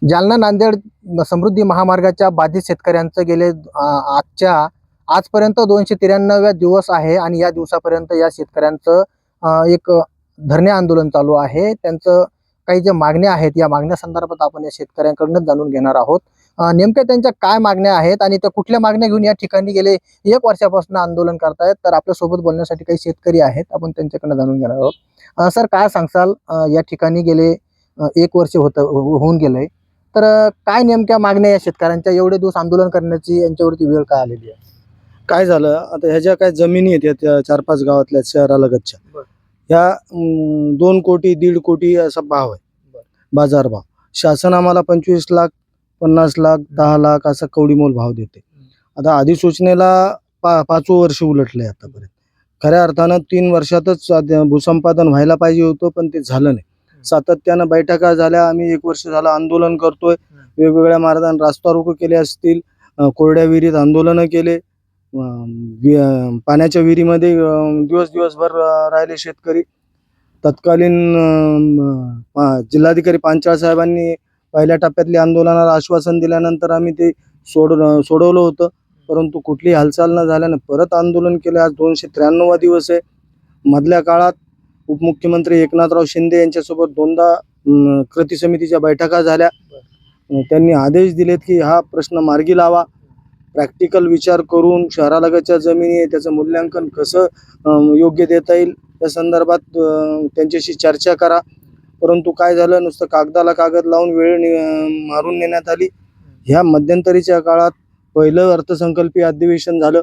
जालना नांदेड समृद्धी महामार्गाच्या बाधित शेतकऱ्यांचं गेले आजपर्यंत 293 दिवस आहे आणि या दिवसापर्यंत या शेतकऱ्यांचं एक धरणे आंदोलन चालू आहे। त्यांचं काही जे मागण्या आहेत या मागण्या संदर्भात आपण या शेतकऱ्यांकडून जाणून घेणार आहोत। नेमक्या त्यांच्या काय मागण्या आहेत आणि त्या कुठल्या मागण्या घेऊन या ठिकाणी गेले 1 वर्षापासून आंदोलन करतायत, तर आपल्या सोबत बोलण्यासाठी काही शेतकरी आहेत, आपण त्यांच्याकडून जाणून घेणार आहोत। सर, काय सांगसाल, या ठिकाणी गेले 1 वर्ष होऊन गेलंय, तर काय नेमक्या मागण्या या शेतकऱ्यांच्या, एवढे दिवस आंदोलन करण्याची यांच्यावरती वेळ का आलेली आहे? काय झालं आता, ह्या ज्या काय जमिनी आहेत त्या 4-5 गावातल्या शहरालगतच्या, ह्या 2 कोटी 1.5 कोटी असा भाव आहे, बाजारभाव। शासन आम्हाला 25 लाख 50 लाख 10 लाख असा कवडीमोल भाव देते। आता अधिसूचनेला 5 वर्ष उलटले आतापर्यंत। खऱ्या अर्थानं 3 वर्षातच भूसंपादन व्हायला पाहिजे होतं, पण ते झालं नाही। सातत्यानं बैठका झाल्या, आम्ही 1 वर्ष झालं आंदोलन करतोय, वेगवेगळ्या मार्गाने रास्ता रोको केले असतील, कोरड्या विहिरीत आंदोलनं केले, पाण्याच्या विहिरीमध्ये दिवसभर राहिले शेतकरी। तत्कालीन जिल्हाधिकारी पांचाळ साहेबांनी पहिल्या टप्प्यातली आंदोलनाला आश्वासन दिल्यानंतर आम्ही ते सोडवलं होतं, परंतु कुठली हालचाल न झाल्यानं परत आंदोलन केलं। आज 293वा दिवस आहे। मधल्या काळात उपमुख्यमंत्री एकनाथराव शिंदे यांच्यासोबत 2दा कृती समितीच्या बैठका झाल्या। त्यांनी आदेश दिलेत की हा प्रश्न मार्गी लावा, प्रॅक्टिकल विचार करून शहरालगतच्या जमिनी त्याचं मूल्यांकन कसं योग्य देता येईल या संदर्भात त्यांच्याशी चर्चा करा। परंतु काय झालं, नुसतं कागदाला कागद लावून वेळ मारून नेण्यात आली। ह्या मध्यंतरीच्या काळात पहिलं अर्थसंकल्पीय अधिवेशन झालं,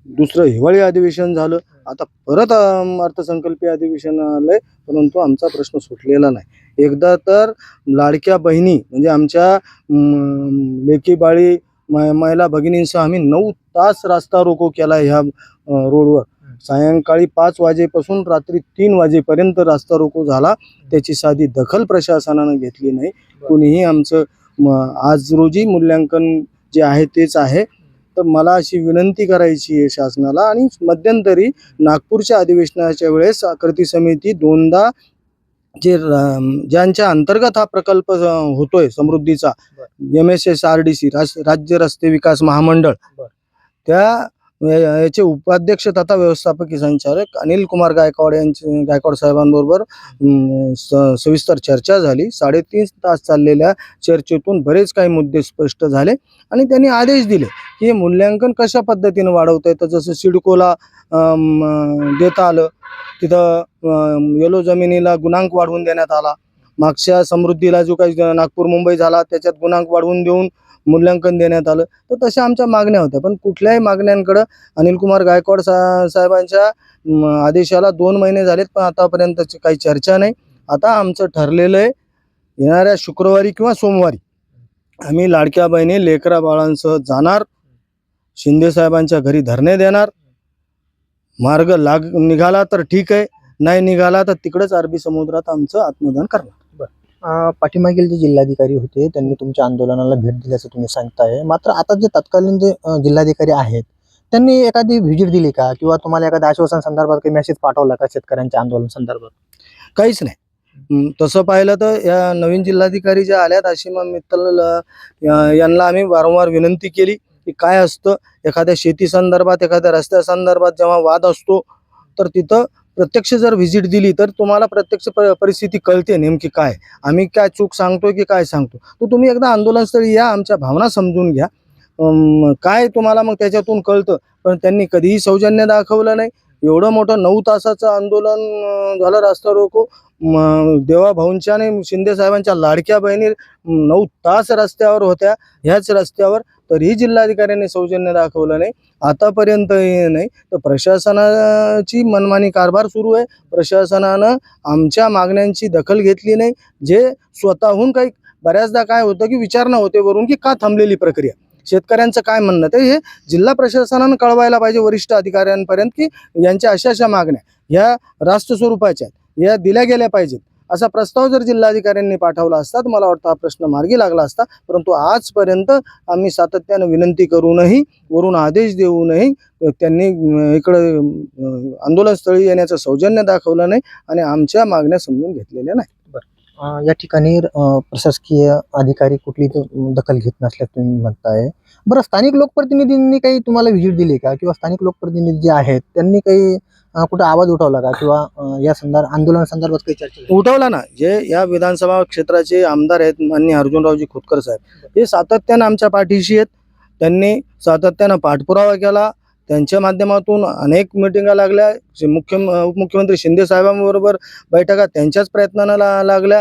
दुसरं हिवाळी अधिवेशन झालं, आता परत अर्थसंकल्पीय अधिवेशन आलंय, परंतु आमचा प्रश्न सुटलेला नाही। एकदा तर लाडक्या बहिणी म्हणजे आमच्या लेकी बाळी महिला भगिनींसह आम्ही 9 तास रास्ता रोको केला ह्या रोडवर। सायंकाळी 5 वाजेपासून रात्री 3 वाजेपर्यंत रास्ता रोको झाला, त्याची साधी दखल प्रशासनानं घेतली नाही। कोणीही आमचं आज रोजी मूल्यांकन जे आहे तेच आहे। तर मला अशी विनंती करायची आहे शासनाला, आणि मध्यंतरी नागपूरच्या अधिवेशनाच्या वेळेस कृती समिती 2दा ज्यांच्या अंतर्गत हा प्रकल्प होतोय समृद्धीचा, MSSRDC राज्य रस्ते विकास महामंडळ, त्या याचे उपाध्यक्ष तथा व्यवस्थापकीय संचालक अनिल कुमार गायकवाड साहेबांबरोबर सविस्तर चर्चा झाली। 3.5 तास चाललेल्या चर्चेतून बरेच काही मुद्दे स्पष्ट झाले आणि त्यांनी आदेश दिले की हे मूल्यांकन कशा पद्धतीने वाढवता येतं। जसं सिडकोला देता आलं, तिथं येलो जमिनीला गुणांक वाढवून देण्यात आला। मागच्या समृद्धीला जो काही नागपूर मुंबई झाला त्याच्यात गुणांक वाढवून देऊन मूल्यांकन देण्यात आलं। तर तशा आमच्या मागण्या होत्या, पण कुठल्याही मागण्यांकडे अनिल कुमार गायकवाड साहेबांच्या आदेशाला 2 महिने झालेत, पण आतापर्यंतची काही चर्चा नाही। आता आमचं ठरलेलं आहे, येणाऱ्या शुक्रवारी किंवा सोमवारी आम्ही लाडक्या बहिणी लेकरा बाळांसह जाणार, शिंदे साहेबांच्या घरी धरणे देणार। मार्ग निघाला तर ठीक आहे, नाही निघाला तर तिकडेच अरबी समुद्रात आमचं आत्मदान करणार। पाठीमागील जे जिल्हाधिकारी होते त्यांनी तुमच्या आंदोलनाला भेट दिल्याचं तुम्ही सांगताय, मात्र आता जे तत्कालीन जे जिल्हाधिकारी आहेत त्यांनी एखादी व्हिजिट दिली का, किंवा तुम्हाला एखाद्या आश्वासन संदर्भात काही मेसेज पाठवला का शेतकऱ्यांच्या आंदोलन संदर्भात? काहीच नाही। तसं पाहिलं तर या नवीन जिल्हाधिकारी ज्या आल्यात आशिमा मित्तल यांना आम्ही वारंवार विनंती केली की काय असतं एखाद्या शेती संदर्भात, एखाद्या रस्त्या संदर्भात जेव्हा वाद असतो तर तिथं प्रत्यक्ष जर व्हिजिट दिली तर तुम्हाला प्रत्यक्ष परिस्थिती कळते नेमकी काय, आम्ही काय चूक सांगतो की काय सांगतो। तर तुम्ही एकदा आंदोलनस्थळी या, आमच्या भावना समजून घ्या, काय तुम्हाला मग त्याच्यातून कळतं। पण त्यांनी कधीही सौजन्य दाखवलं नाही। एवढं मोठं 9 तासाचं आंदोलन झालं, रास्ता रोको, देवा भाऊंच्या आणि शिंदे साहेबांच्या लाडक्या बहिणी 9 तास रस्त्यावर होत्या, ह्याच रस्त्यावर, तरीही जिल्हाधिकाऱ्यांनी सौजन्य दाखवलं नाही आतापर्यंत नाही। तर प्रशासनाची मनमानी कारभार सुरू आहे। प्रशासनानं आमच्या मागण्यांची दखल घेतली नाही। जे स्वतःहून काही बऱ्याचदा काय होतं की विचारणा होते वरून की का थांबलेली प्रक्रिया, शेतकऱ्यांचं काय म्हणणं, तर हे जिल्हा प्रशासनानं कळवायला पाहिजे वरिष्ठ अधिकाऱ्यांपर्यंत की यांच्या अशा मागण्या ह्या रास्त स्वरूपाच्या आहेत, या दिल्या गेल्या पाहिजेत। असा प्रस्ताव जर जिल्हाधिकाऱ्यांनी पाठवला असता तर मला वाटतं हा प्रश्न मार्गी लागला असता। परंतु आजपर्यंत आम्ही सातत्यानं विनंती करूनही, वरून आदेश देऊनही त्यांनी इकडे आंदोलनस्थळी येण्याचं सौजन्य दाखवलं नाही आणि आमच्या मागण्या समजून घेतलेल्या नाही। या ठिकाणी प्रशासकीय अधिकारी कुठली दखल घेत नसल्याचं तुम्ही म्हणताय. बरं, स्थानिक लोकप्रतिनिधींनी काही तुम्हाला व्हिजिट दिली का, किंवा स्थानिक लोकप्रतिनिधी जे आहेत त्यांनी काही कुठं आवाज उठवला का, किंवा या आंदोलन संदर्भात काही चर्चा झाली? उठवला ना. जे या विधानसभा क्षेत्राचे आमदार आहेत माननीय अर्जुनरावजी खोतकर साहेब, हे सातत्यानं आमच्या पाठीशी आहेत. त्यांनी सातत्यानं पाठपुरावा केला. त्यांच्या माध्यमातून अनेक मिटिंगा लागल्या. उपमुख्यमंत्री शिंदे साहेबांबरोबर बैठका त्यांच्याच प्रयत्नानं लागल्या.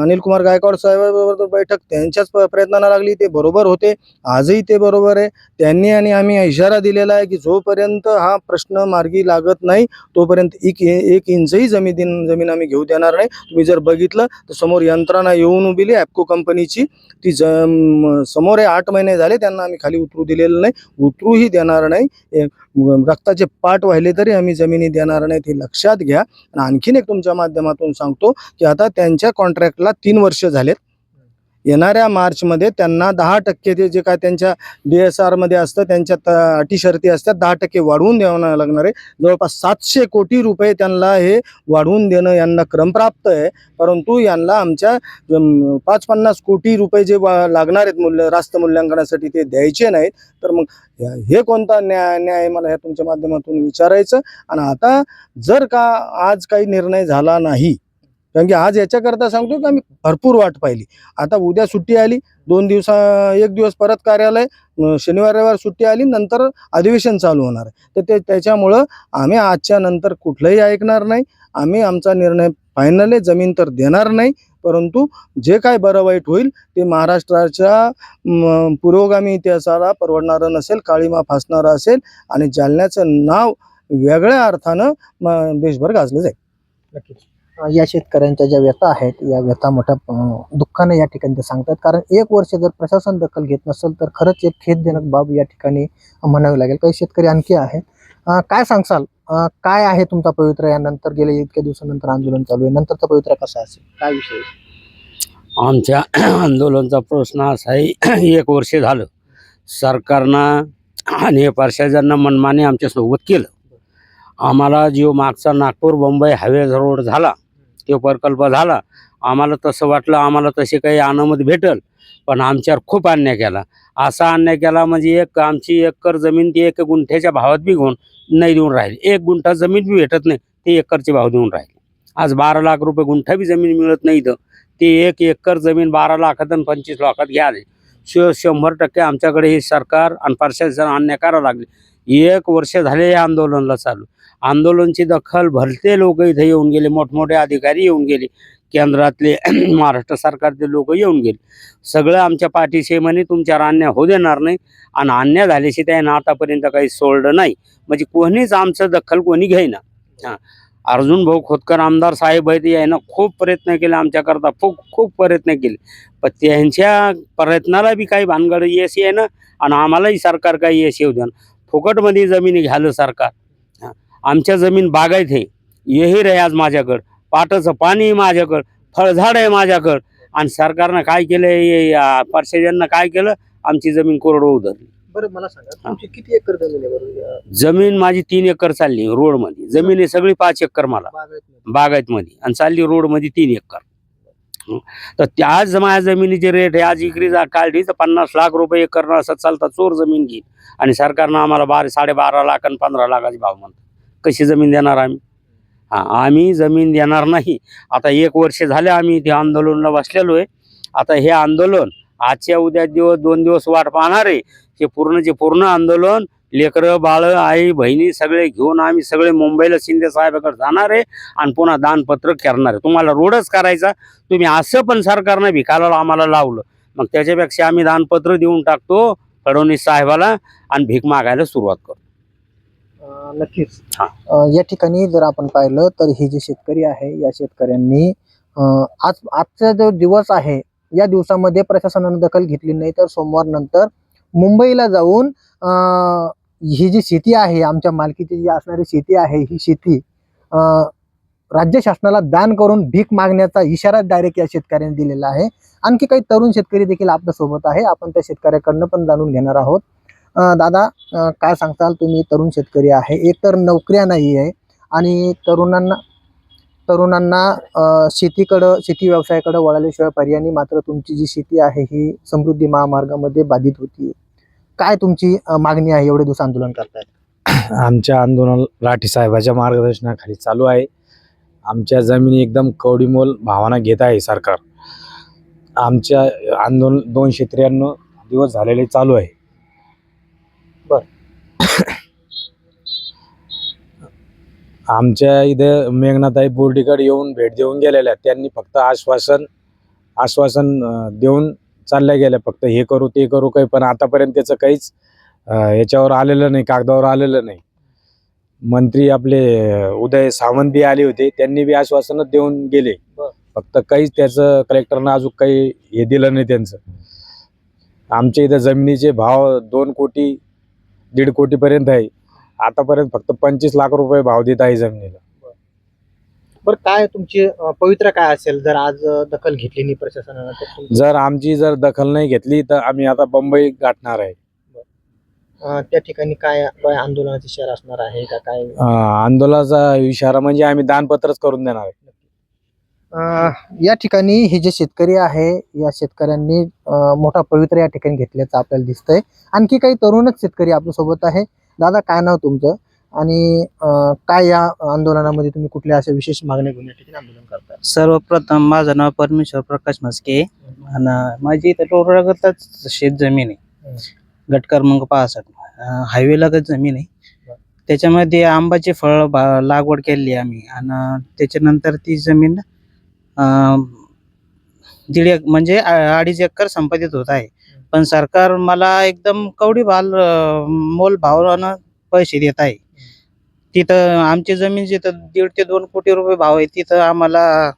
अनिल कुमार गायकवाड साहेबांबरोबर बैठक त्यांच्याच प्रयत्नानं लागली. ते बरोबर होते, आजही ते बरोबर आहे. त्यांनी आणि आम्ही इशारा दिलेला आहे की जोपर्यंत हा प्रश्न मार्गी लागत नाही तोपर्यंत एक इंचही जमीन आम्ही घेऊ देणार नाही. तुम्ही जर बघितलं तर समोर यंत्रणा येऊन उभिली ॲपको कंपनीची, ती समोर आहे. 8 महिने झाले त्यांना आम्ही खाली उतरू दिलेलं नाही, उतरूही देणार नाही. रक्ताचे पाट वाहिले तरी आम्ही जमिनी देणार नाही, हे लक्षात घ्या. आणि आणखीन एक तुमच्या माध्यमातून सांगतो की आता त्यांच्या कॉन्ट्रॅक्टला 3 वर्ष झालेत. येणाऱ्या मार्चमध्ये त्यांना 10% ते जे काय त्यांच्या DSR मध्ये असतं, त्यांच्या अटी शर्ती असतात, 10% वाढवून द्यावं लागणार आहे. जवळपास 700 कोटी रुपये त्यांना हे वाढवून देणं यांना क्रमप्राप्त आहे. परंतु यांना आमच्या 5-50 कोटी रुपये जे लागणार आहेत रास्त मूल्यांकनासाठी ते द्यायचे नाहीत. तर मग हे कोणता न्याय मला ह्या तुमच्या माध्यमातून विचारायचं. आणि आता जर का आज काही निर्णय झाला नाही, कारण की आज याच्याकरता सांगतो की आम्ही भरपूर वाट पाहिली. आता उद्या सुट्टी आली, 1 दिवस परत कार्यालय, शनिवार रविवार सुट्टी आली, नंतर अधिवेशन चालू होणार आहे. तर त्याच्यामुळं आम्ही आजच्या नंतर कुठलंही ऐकणार नाही. आम्ही आमचा निर्णय फायनल आहे. जमीन तर देणार नाही, परंतु जे काय बरं वाईट होईल ते महाराष्ट्राच्या पुरोगामी इतिहासाला परवडणारं नसेल, काळीमा फासणारं असेल आणि जालन्याचं नाव वेगळ्या अर्थानं देशभर गाजलं जाईल. नक्कीच. या शेतकऱ्यांच्या ज्या व्यथा आहेत, या व्यथा मोठ्या दुःखाने या ठिकाणी ते सांगतात. कारण 1 वर्ष जर प्रशासन दखल घेत नसेल तर खरंच एक खेदजनक बाब या ठिकाणी म्हणावी लागेल. काही शेतकरी आणखी आहेत. काय सांगसाल, काय आहे तुमचा पवित्रा? यानंतर गेले इतक्या दिवसानंतर आंदोलन चालू आहे, नंतरचा पवित्रा कसा असेल, काय विषय? आमच्या आंदोलनाचा प्रश्न असा आहे, 1 वर्ष झालं सरकारनं आणि प्रशासनानं मनमानी आमच्यासोबत केलं. आम्हाला जो मागचा नागपूर मुंबई हायवे रोड झाला, तो प्रकल्प झाला, आम्हाला तसं वाटलं आम्हाला तसे काही अनुमती भेटल, पण आमच्यावर खूप अन्याय केला. असा अन्याय केला म्हणजे आमची 1 एकर जमीन ती 1 गुंठ्याच्या भावात बी घेऊन नाही देऊन राहिली. 1 गुंठा जमीन बी भेटत नाही, ते एकरचे भाव देऊन राहिले. आज 12 लाख रुपये गुंठा बी जमीन मिळत नाही. इथं ते 1 एकर जमीन 12 लाखात आणि 25 लाखात घ्याले. 100% आमच्याकडे हे सरकार आणि प्रशासन अन्याय करायला लागले. 1 वर्ष झाले या आंदोलनाला चालू. आंदोलनची दखल भलते लोक इथे येऊन गेले, मोठमोठे अधिकारी येऊन गेले, केंद्रातले महाराष्ट्र सरकारचे लोक येऊन गेले. सगळं आमच्या पाठीशी म्हणे तुमच्यावर अन्याय होऊ देणार नाही, आणि अन्याय झाल्याशी त्यानं आतापर्यंत काही सोडलं नाही. म्हणजे कोणीच आमचं दखल कोणी घेईना. हां, अर्जुन भाऊ खोतकर आमदार साहेब आहेत, यानं खूप प्रयत्न केले आमच्याकरता, खूप प्रयत्न केले. पण त्यांच्या प्रयत्नाला बी काही भानगड यश येणं आणि आम्हालाही सरकार काही यश येऊ देणं. फुकटमध्ये जमिनी घ्यालं सरकार. आमच्या जमीन बागायत आहे, विहीर आहे आज माझ्याकडं, पाटाचं पाणी माझ्याकडं, फळझाड आहे माझ्याकडं, आणि सरकारनं काय केलं, प्रशासनानं काय केलं, आमची जमीन कोरडवाहू धरली. बरं, मला सांगा, तुमची किती एकर जमीन आहे बरं? जमीन माझी 3 एकर चालली रोडमध्ये. जमीन आहे सगळी 5 एकर मला बागायतमध्ये, आणि चालली रोडमध्ये 3 एकर. तर त्याच माझ्या जमिनीचे रेट आहे आज इकरी काढली तर 50 लाख रुपये एकर असं चालतं. चोर जमीन घेईन, आणि सरकारनं आम्हाला 12-12.5 लाख आणि 15 लाखाचे भाव म्हणतो. कशी जमीन देणार आम्ही? आम्ही जमीन देणार नाही. आता 1 वर्ष झाले आम्ही इथे आंदोलनाला बसलेलो आहे. आता हे आंदोलन आजच्या उद्या 2 दिवस वाट पाहणार आहे. हे पूर्ण आंदोलन लेकरं बाळ आई बहिणी सगळे घेऊन आम्ही सगळे मुंबईला शिंदे साहेबाकडे जाणार आहे, आणि पुन्हा दानपत्र करणार आहे. तुम्हाला रोडच करायचा, तुम्ही असं पण सरकारनं भिकायला आम्हाला लावलं, मग त्याच्यापेक्षा आम्ही दानपत्र देऊन टाकतो फडणवीस साहेबाला आणि भीक मागायला सुरुवात करतो. नक्कीच. या ठिकाणी जर आपण पाहिलं तर हे जे शेतकरी आहे, या शेतकऱ्यांनी आजचा जो दिवस आहे, या दिवसामध्ये प्रशासनाने दखल घेतली नाही तर सोमवार नंतर मुंबईला जाऊन ही जी शेती आहे, आमच्या मालकीची जी असणारी शेती आहे, ही शेती राज्य शासनाला दान करून भीक मागण्याचा इशारा डायरेक्ट या शेतकऱ्यांनी दिलेला आहे. आणखी काही तरुण शेतकरी देखील आपल्या सोबत आहे, आपण त्या शेतकऱ्याकडनं पण जाणून घेणार आहोत. दादा, काय सांगताल? तुम्ही तरुण शेतकरी आहे, एकतर नोकऱ्या नाही आहे, आणि तरुणांना शेती व्यवसायाकडे वळाल्याशिवाय पर्याय नाही, मात्र तुमची जी शेती आहे ही समृद्धी महामार्गामध्ये बाधित होती. काय तुमची मागणी आहे, एवढे दिवस आंदोलन करतायत? आमच्या आंदोलन राठी साहेबाच्या मार्गदर्शनाखाली चालू आहे. आमच्या जमिनी एकदम कवडीमोल भावाना घेत आहे सरकार. आमच्या आंदोलन 293 दिवस झालेले चालू आहे. आमच्या इथे मेघनाताई बोर्डीकडे येऊन भेट देऊन गेलेल्या. त्यांनी फक्त आश्वासन देऊन चालल्या गेल्या, फक्त हे करू ते करू काही, पण आतापर्यंत त्याचं काहीच याच्यावर आलेलं नाही, कागदावर आलेलं नाही. मंत्री आपले उदय सामंत बी आले होते, त्यांनी बी आश्वासनच देऊन गेले, फक्त काहीच त्याचं कलेक्टरनं अजून काही हे दिलं नाही त्यांचं. आमच्या इथं जमिनीचे भाव 2 कोटी 1.5 कोटीपर्यंत आहे. आतापर्यंत फक्त 25 लाख रुपये भाव देत आहे जमिनीला. बरं, काय तुमची पवित्रा काय असेल जर आज दखल घेतली नाही प्रशासनानं तर? जर आमची दखल नाही घेतली तर आम्ही आता बंबई गाठणार आहे. त्या ठिकाणी काय काय आंदोलनाची इशारा असणार आहे का काय? आंदोलनाचा इशारा म्हणजे आम्ही दानपत्रच करून देणार आहे. या ठिकाणी हे जे शेतकरी आहे, या शेतकऱ्यांनी मोठा पवित्र या ठिकाणी घेतल्याचं आपल्याला दिसतंय. आणखी काही तरुणच शेतकरी आपल्या सोबत आहे. दादा, काय नाव तुमचं आणि काय या आंदोलनामध्ये तुम्ही कुठल्या अशा विशेष मागण्या घेऊन या ठिकाणी आंदोलन करताय? सर्वप्रथम माझं नाव परमेश्वर प्रकाश म्हस्के आणि माझी इथं टोरागतच शेत जमीन आहे. गट क्रमांक 65 हायवे लगत जमीन आहे. त्याच्यामध्ये आंबाची फळ लागवड केली आम्ही आणि त्याच्यानंतर ती जमीन 1.5 म्हणजे 2.5 एकर संपादित होत आहे. पण सरकार मला एकदम कवडी मोल भावानं पैसे देत आहे. तिथं आमची जमीन जिथं 1.5 ते 2 कोटी रुपये भाव आहे, तिथं आम्हाला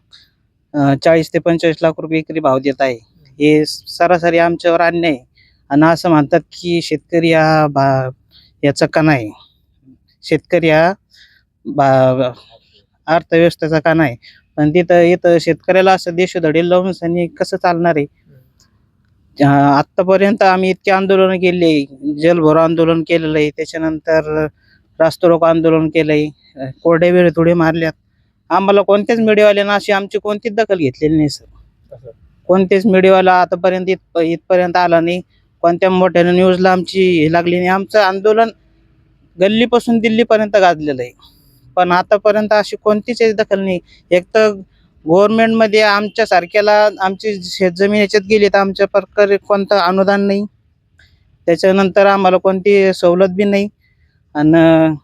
40 ते 45 लाख रुपये एकरी भाव देत आहे. हे सरासरी आमच्यावर अन्याय आहे. आणि असं म्हणतात की शेतकरी हा याचा कणा आहे, शेतकरी हा अर्थव्यवस्थेचा कणा आहे. पण इथं शेतकऱ्याला असं देशोधडी लावून सनी कसं चालणार आहे? आतापर्यंत आम्ही इतके आंदोलन केले, जलभरो आंदोलन केलेलं आहे, त्याच्यानंतर रास्तारोको आंदोलन केलंय, कोरड्या वेळ थोडे मारल्यात. आम्हाला कोणत्याच मीडियावाल्यानं अशी आमची कोणतीच दखल घेतलेली नाही सर. कोणतेच मीडियावाला आतापर्यंत इथपर्यंत आला नाही. कोणत्या मोठ्या न्यूजला आमची हे लागली नाही. आमचं आंदोलन गल्लीपासून दिल्लीपर्यंत गाजलेलं आहे, पण आतापर्यंत अशी कोणतीच दखल नाही. एक तर गव्हर्नमेंटमध्ये आमच्या सारख्याला आमची शेतजमीन याच्यात गेली तर आमच्या प्रकारे कोणतं अनुदान नाही, त्याच्यानंतर आम्हाला कोणती सवलत बी नाही. आणि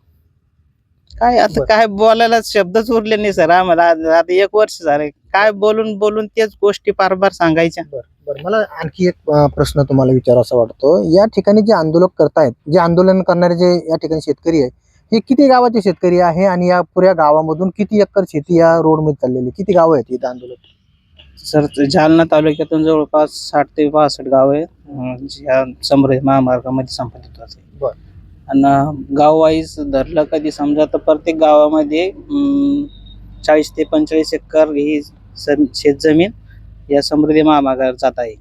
काय आता काय बोलायला शब्दच उरले नाही सर आम्हाला. आता 1 वर्ष झाले काय बोलून तेच गोष्टी बार सांगायच्या. बरं, मला आणखी एक प्रश्न तुम्हाला विचारावा वाटतो. या ठिकाणी जे आंदोलक करतायत, जे आंदोलन करणारे जे या ठिकाणी शेतकरी आहे, हे किती गावाचे शेतकरी आहे आणि या पुऱ्या गावामधून किती एकर शेती या रोडमध्ये चाललेली, किती गावं आहेत इथं आंदोलक? सर जालना तालुक्यातून जवळपास 60 ते 62 गाव आहे या समृद्धी महामार्गामध्ये संपादित होते. बरं. आणि गाव वाईज धरलं कधी समजा तर प्रत्येक गावामध्ये 40 ते 45 एकर ही शेतजमीन या समृद्धी महामार्गावर जात आहे.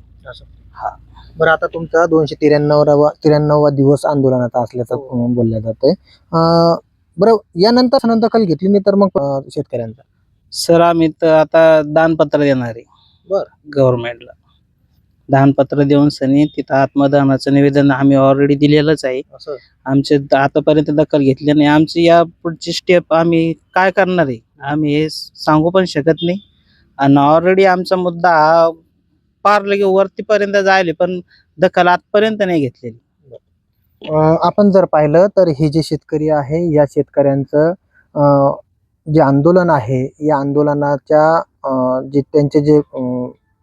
हा. बरं, आता तुमचा 293वा दिवस आंदोलनाचा असल्याचं बोलल्या जातंय. बरं, यानंतर दखल घेतली नाही तर मग शेतकऱ्यांचा सर आम्ही तर आता दानपत्र देणार आहे. बरं. गव्हर्नमेंटला दानपत्र देऊन सनी तिथं आत्मदानाचं निवेदन आम्ही ऑलरेडी दिलेलंच आहे. आमचे आतापर्यंत दखल घेतली नाही. आमची या पुढची स्टेप आम्ही काय करणार आहे आम्ही हे सांगू पण शकत नाही. आणि ऑलरेडी आमचा मुद्दा हा पार लगे वरतीपर्यंत जायले, पण दखल आजपर्यंत नाही घेतलेली. आपण जर पाहिलं तर हे जे शेतकरी आहे, या शेतकऱ्यांचं जे आंदोलन आहे, या आंदोलनाच्या जे त्यांचे जे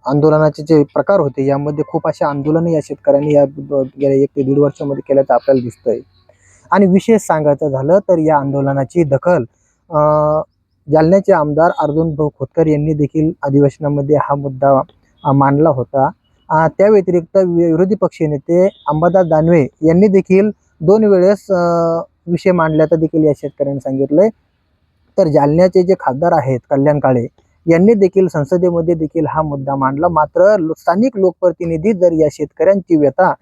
आंदोलनाचे जे प्रकार होते, यामध्ये खूप असे आंदोलन या शेतकऱ्यांनी या गेल्या 1 ते 1.5 वर्षामध्ये केल्याचं आपल्याला दिसतंय. आणि विशेष सांगायचं झालं तर या आंदोलनाची दखल जालन्याचे आमदार अर्जुन भाऊ खोतकर यांनी देखील अधिवेशनामध्ये हा मुद्दा मांडला होता. त्या व्यतिरिक्त विरोधी पक्षीय नेते अंबादास दानवे यांनी देखील 2 वेळेस विषय मांडल्याचं देखील या शेतकऱ्यांनी सांगितलंय. तर जालन्याचे जे खासदार आहेत कल्याण काळे यांनी देखील संसदेमध्ये देखील हा मुद्दा मांडला. मात्र स्थानिक लोकप्रतिनिधी जर या शेतकऱ्यांची व्यथा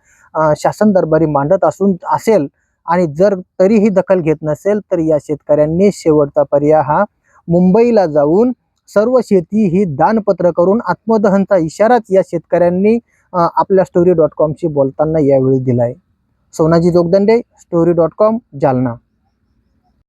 शासन दरबारी मांडत असेल आणि जर तरीही दखल घेत नसेल तर या शेतकऱ्यांनी शेवटचा पर्याय हा मुंबईला जाऊन सर्व शेती ही दानपत्र करून आत्मदहनचा इशाराच या शेतकऱ्यांनी आपल्या story.com शी बोलताना यावेळी दिलाय. सोनाजी जोगदंडे, story.com, जालना.